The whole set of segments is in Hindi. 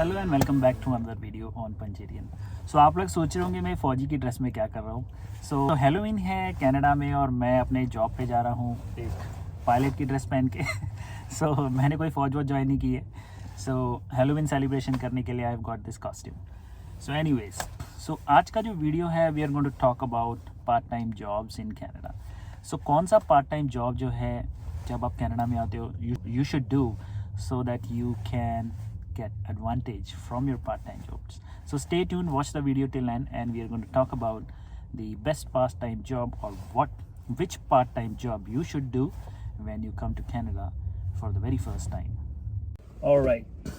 Hello and welcome back to another video on Punjerian. So आप लोग सोच रहे होंगे मैं फ़ौजी की ड्रेस में क्या कर रहा हूँ। सो हेलोवीन है कनाडा में और मैं अपने जॉब पे जा रहा हूँ एक पायलट की ड्रेस पहन के। सो मैंने कोई फ़ौज वॉज ज्वाइन नहीं की है। सो हेलोवीन सेलिब्रेशन करने के लिए I have got this costume. So anyways, so आज का जो वीडियो है we are going to talk about part time jobs in Canada. So कौन सा पार्ट टाइम जॉब जो है जब आप कनाडा में आते हो you should do so that you can get advantage from your part-time jobs. So stay tuned, watch the video till end, and we are going to talk about the best part-time job or which part-time job you should do when you come to Canada for the very first time. All right.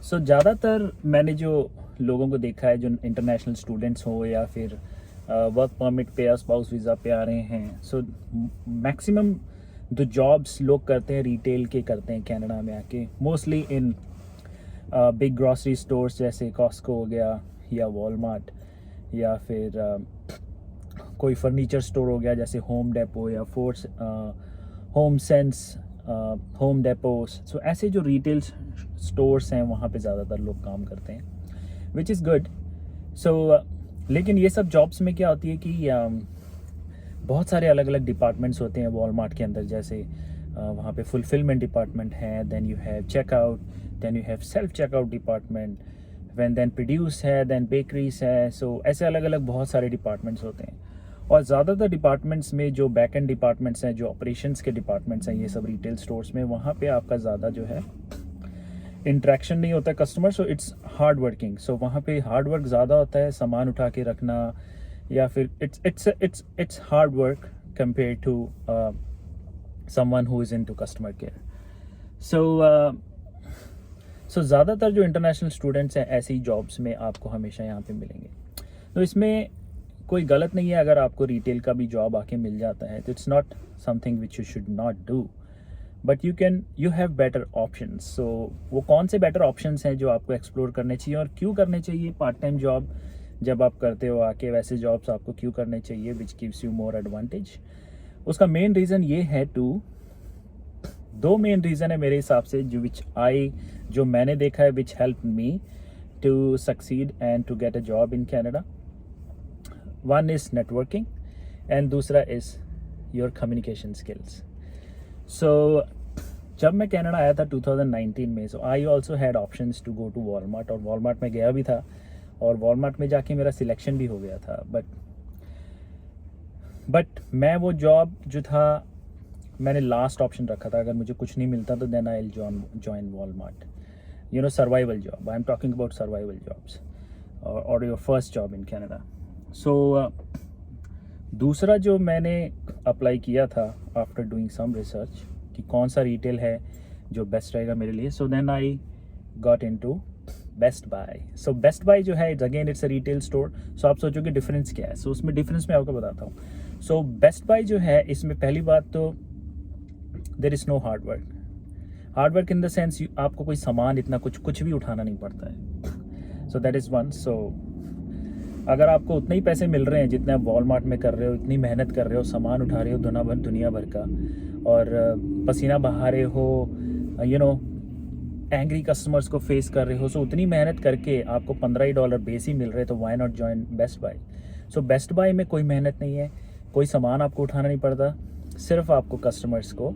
So ज़्यादातर मैंने जो लोगों को देखा है जो इंटरनेशनल स्टूडेंट्स हो या फिर वर्क परमिट पे या स्पाउस वीज़ा पे आ रहे हैं, सो मैक्सिमम जो जॉब्स लोग करते हैं रिटेल के करते हैं कनाडा में आके, mostly in big grocery stores जैसे कॉस्को हो गया या वॉलमार्ट या फिर कोई फर्नीचर स्टोर हो गया जैसे होम डेपो या फोर्स होम सेंस होम डेपोस। सो ऐसे जो रिटेल स्टोर्स हैं वहाँ पे ज़्यादातर लोग काम करते हैं, विच इज़ गुड। सो लेकिन ये सब जॉब्स में क्या होती है कि बहुत सारे अलग अलग डिपार्टमेंट्स होते हैं वॉलमार्ट के अंदर, जैसे वहाँ पे फुलफिलमेंट डिपार्टमेंट है, then you have checkout, then you have self checkout department, then produce है, देन बेकरीज है। सो ऐसे अलग अलग बहुत सारे डिपार्टमेंट्स होते हैं और ज़्यादातर डिपार्टमेंट्स में जो बैक एंड डिपार्टमेंट्स हैं, जो ऑपरेशंस के डिपार्टमेंट्स हैं, ये सब रिटेल स्टोर्स में, वहाँ पे आपका ज़्यादा जो है इंट्रैक्शन नहीं होता customer, so it's hard working. So वहाँ पे हार्ड वर्क ज़्यादा होता है, सामान उठा के रखना या फिर it's hard work compared to someone who is into customer care. So ज़्यादातर जो इंटरनेशनल स्टूडेंट्स हैं ऐसी जॉब्स में आपको हमेशा यहाँ पे मिलेंगे। तो इसमें कोई गलत नहीं है अगर आपको रिटेल का भी जॉब आके मिल जाता है, तो it's not something which you should not do, but you have better options. So वो कौन से बेटर ऑप्शंस हैं जो आपको एक्सप्लोर करने चाहिए और क्यों करने चाहिए पार्ट टाइम जॉब जब आप करते हो आके, वैसे जॉब्स आपको क्यों करने चाहिए which gives you more advantage. उसका मेन रीज़न ये है दो मेन रीज़न है मेरे हिसाब से जो मैंने देखा है which help me to succeed and to get a job in Canada. One is networking and दूसरा is your communication skills. So जब मैं कनाडा आया था 2019 में, so I also had options to go to Walmart और वॉलमार्ट में गया भी था और वॉलमार्ट में जाके मेरा सिलेक्शन भी हो गया था। बट मैं वो जॉब जो था मैंने लास्ट ऑप्शन रखा था, अगर मुझे कुछ नहीं मिलता तो then I will join Walmart, you know, survival job. I am talking about survival jobs और your first job in Canada. So दूसरा जो मैंने अप्लाई किया था आफ्टर डूइंग सम रिसर्च कि कौन सा रिटेल है जो बेस्ट रहेगा मेरे लिए, so then I got into Best Buy. So Best Buy जो है it's a retail store. So आप सोचोगे डिफरेंस क्या है, सो उसमें डिफरेंस मैं आपको बताता हूँ। सो बेस्ट बाय जो है इसमें पहली बात तो there is no hard work in the sense आपको कोई सामान इतना कुछ भी उठाना नहीं पड़ता है। So that is one. So अगर आपको उतने ही पैसे मिल रहे हैं जितने आप वॉलमार्ट में कर रहे हो, इतनी मेहनत कर रहे हो, सामान उठा रहे हो दुनिया भर का और पसीना बहा रहे हो, यू नो, एंग्री कस्टमर्स को फेस कर रहे हो, सो उतनी मेहनत करके आपको $15 बेस ही मिल रहे, तो why not join Best Buy. So Best Buy में कोई मेहनत नहीं है, कोई सामान आपको उठाना नहीं पड़ता, सिर्फ आपको कस्टमर्स को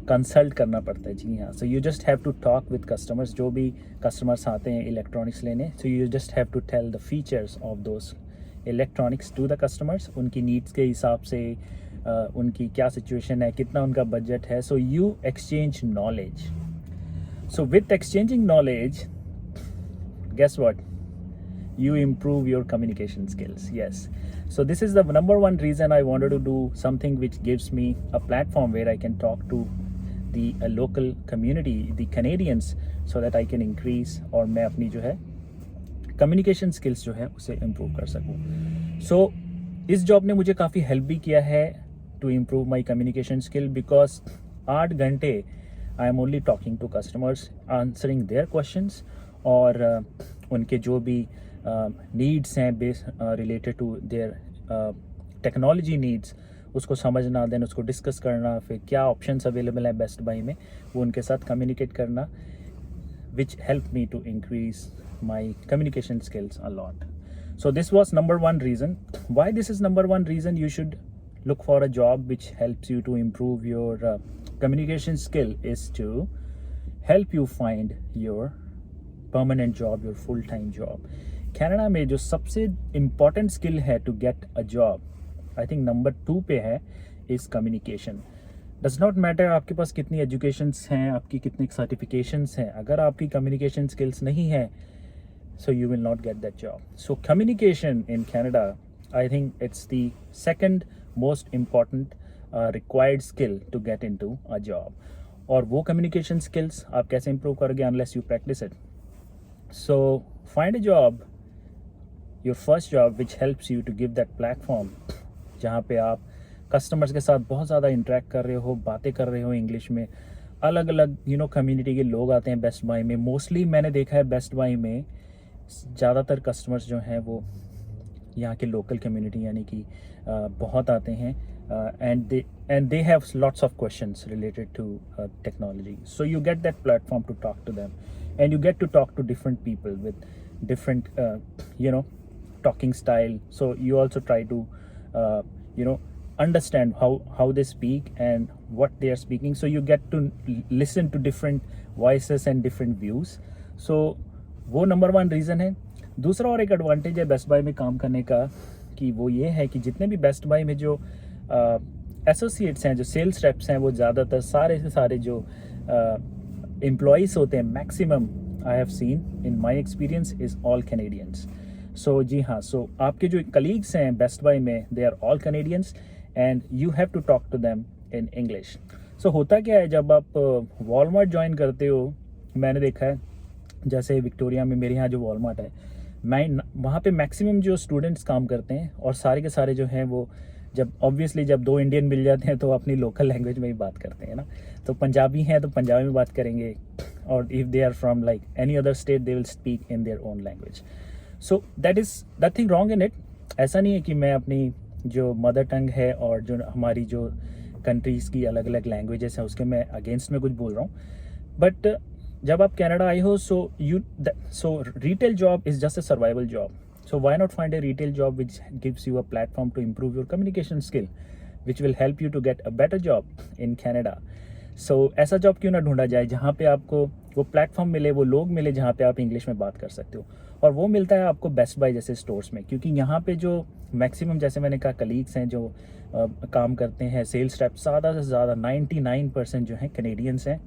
कंसल्ट करना पड़ता है। जी हाँ, so you just have to talk with customers. जो भी कस्टमर्स आते हैं इलेक्ट्रॉनिक्स लेने, so you just have to tell the features of those electronics to the customers, उनकी नीड्स के हिसाब से, उनकी क्या सिचुएशन है, कितना उनका बजट है। So you exchange knowledge. So with exchanging knowledge, guess what? You improve your communication skills. Yes. So this is the number one reason I wanted to do something which gives me a platform where I can talk to the local community, the Canadians, so that I can increase और मैं अपनी जो है communication skills जो है उसे improve कर सकूँ। So इस जॉब ने मुझे काफ़ी help भी किया है to improve my communication skill because 8 घंटे I am only talking to customers, answering their questions और उनके जो भी नीड्स हैं related to their technology needs, उसको समझना, देन उसको डिस्कस करना, फिर क्या ऑप्शंस अवेलेबल हैं बेस्ट बाय में वो उनके साथ कम्युनिकेट करना। which helped me to increase my communication skills a lot. So this was number one reason. Why this is number one reason you should look for a job which helps you to improve your communication skill is to help you find your permanent job, your full-time job. Canada में जो सबसे इम्पॉर्टेंट स्किल है to get a job, I think number 2 पे है, is communication. Does not matter आपके पास कितनी एजुकेशंस हैं, आपकी कितनी सर्टिफिकेशंस हैं, अगर आपकी कम्युनिकेशन स्किल्स नहीं है, so you will not get that job. So communication in Canada, I think it's the second most important required skill to get into a job. और वो communication skills आप कैसे improve करोगे unless you practice it. So find a job, your first job, which helps you to give that platform, जहाँ पे आप कस्टमर्स के साथ बहुत ज़्यादा इंटरेक्ट कर रहे हो, बातें कर रहे हो इंग्लिश में. अलग अलग कम्युनिटी के लोग आते हैं बेस्ट बाय में. मोस्टली मैंने देखा है बेस्ट बाय में ज़्यादातर कस्टमर्स जो हैं वो यहाँ के लोकल कम्युनिटी यानी कि बहुत आते हैं, and they have lots of questions related to technology. So you get that platform to talk to them, and you get to talk to different people with different talking style. So you also try to understand how they speak and what they are speaking, so you get to listen to different voices and different views. So वो नंबर 1 रीज़न है. दूसरा और एक एडवांटेज है बेस्ट बाय में काम करने का कि वो ये है कि जितने भी बेस्ट बाय में जो एसोसिएट्स हैं, जो सेल्स रेप्स हैं, वो ज़्यादातर सारे से सारे जो एम्प्लॉयज़ होते हैं, maximum I have seen in my experience is all Canadians. So जी हाँ, सो आपके जो कलीग्स हैं बेस्ट बाय में, they are all Canadians and you have to talk to them in English. So होता क्या है, जब आप वॉलमार्ट ज्वाइन करते हो, मैंने देखा है जैसे विक्टोरिया में मेरे यहाँ जो वॉलमार्ट है, मैं वहाँ पे मैक्सिमम जो स्टूडेंट्स काम करते हैं, और सारे के सारे जो हैं वो जब ऑब्वियसली जब 2 इंडियन मिल जाते हैं तो अपनी लोकल लैंग्वेज में ही बात करते हैं ना. तो पंजाबी हैं तो पंजाबी में बात करेंगे, और if they are from like any other state they will speak in their own language. So that is nothing wrong in it. ऐसा नहीं है कि मैं अपनी जो मदर टंग है और जो हमारी जो कंट्रीज़ की अलग अलग लैंग्वेजेस हैं उसके मैं अगेंस्ट में कुछ बोल रहा हूँ. बट जब आप कनाडा आए हो, so retail job is just a survival job. So why not find a retail job which gives you a platform to improve your communication skill, which will help you to get a better job in Canada. So ऐसा जॉब क्यों ना ढूंढा जाए जहाँ पे आपको वो प्लेटफॉर्म मिले, वो लोग मिले जहाँ पे आप इंग्लिश में बात कर सकते हो. और वो मिलता है आपको बेस्ट बाय जैसे स्टोर्स में, क्योंकि यहाँ पे जो मैक्सिमम, जैसे मैंने कहा, कलीग्स हैं जो काम करते हैं, सेल्स रेप, ज़्यादा से ज़्यादा 99% जो हैं कैनेडियंस हैं.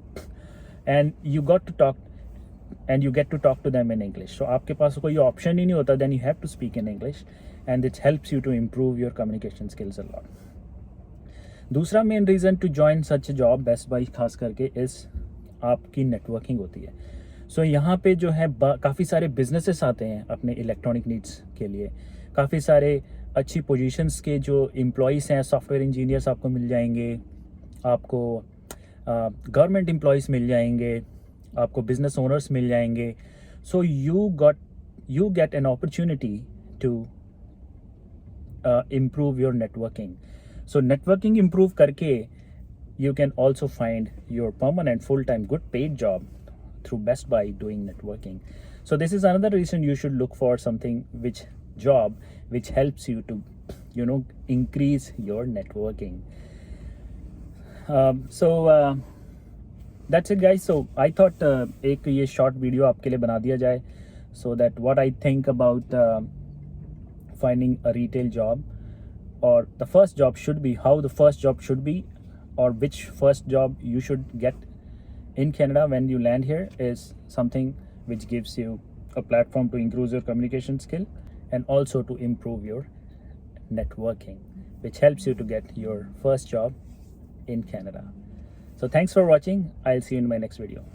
And you got to talk and you get to talk to them in English. So आपके पास कोई ऑप्शन ही नहीं होता, then you have to speak in English, and it helps you to improve your communication skills a lot. दूसरा main reason to join such job Best Buy खास करके इज़ आपकी नेटवर्किंग होती है. सो यहाँ पे जो है काफ़ी सारे बिजनेसेस आते हैं अपने इलेक्ट्रॉनिक नीड्स के लिए. काफ़ी सारे अच्छी पोजीशंस के जो एम्प्लॉयज़ हैं, सॉफ्टवेयर इंजीनियर्स आपको मिल जाएंगे, आपको गवर्नमेंट एम्प्लॉयज़ मिल जाएंगे, आपको बिजनेस ओनर्स मिल जाएंगे. So you get an opportunity to improve your networking. So networking improve करके you can also find your permanent full time good paid job through Best Buy doing networking. So this is another reason you should look for something job which helps you to increase your networking. That's it guys. So I thought एक ये short video आपके लिए बना दिया जाए, so that what I think about finding a retail job, or the first job should be, how the first job should be, or which first job you should get in Canada when you land here, is something which gives you a platform to increase your communication skill and also to improve your networking, which helps you to get your first job in Canada. So thanks for watching. I'll see you in my next video.